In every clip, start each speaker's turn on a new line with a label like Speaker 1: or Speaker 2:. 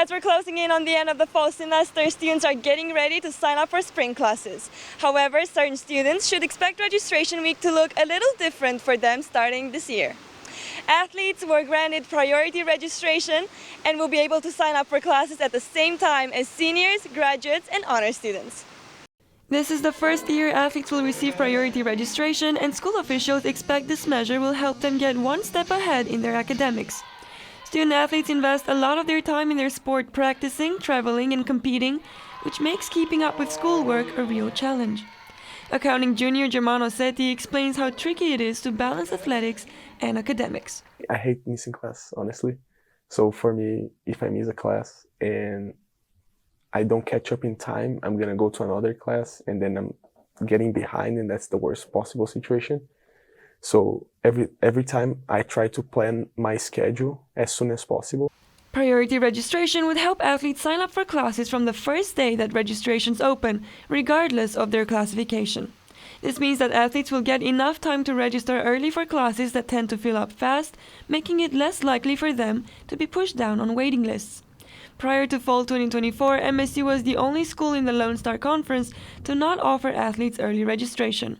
Speaker 1: As we're closing in on the end of the fall semester, students are getting ready to sign up for spring classes. However, certain students should expect registration week to look a little different for them starting this year. Athletes were granted priority registration and will be able to sign up for classes at the same time as seniors, graduates, and honor students. This is the first year athletes will receive priority registration, and school officials expect this measure will help them get one step ahead in their academics. Student athletes invest a lot of their time in their sport practicing, traveling, and competing, which makes keeping up with schoolwork a real challenge. Accounting junior Germano Setti explains how tricky it is to balance athletics and academics.
Speaker 2: I hate missing class, honestly. So for me, if I miss a class and I don't catch up in time, I'm gonna go to another class and then I'm getting behind, and that's the worst possible situation. So every time I try to plan my schedule as soon as possible.
Speaker 1: Priority registration would help athletes sign up for classes from the first day that registrations open, regardless of their classification. This means that athletes will get enough time to register early for classes that tend to fill up fast, making it less likely for them to be pushed down on waiting lists. Prior to fall 2024, MSU was the only school in the Lone Star Conference to not offer athletes early registration.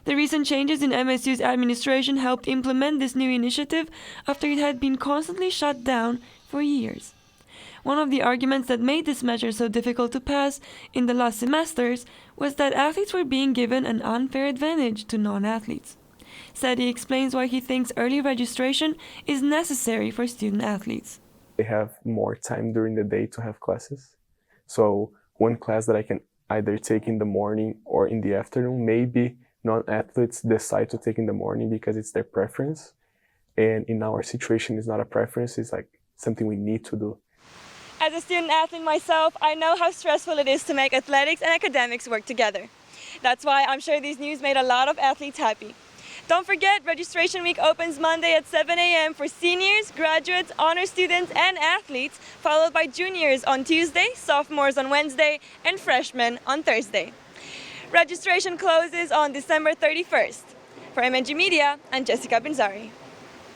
Speaker 1: The recent changes in MSU's administration helped implement this new initiative after it had been constantly shut down for years. One of the arguments that made this measure so difficult to pass in the last semesters was that athletes were being given an unfair advantage to non-athletes. Seti explains why he thinks early registration is necessary for student athletes.
Speaker 2: They have more time during the day to have classes. So one class that I can either take in the morning or in the afternoon, maybe non-athletes decide to take in the morning because it's their preference. And in our situation, it's not a preference, it's like something we need to do.
Speaker 1: As a student athlete myself, I know how stressful it is to make athletics and academics work together. That's why I'm sure these news made a lot of athletes happy. Don't forget, registration week opens Monday at 7 a.m. for seniors, graduates, honor students, and athletes, followed by juniors on Tuesday, sophomores on Wednesday, and freshmen on Thursday. Registration closes on December 31st. For MNG Media, I'm Jessica Binzari.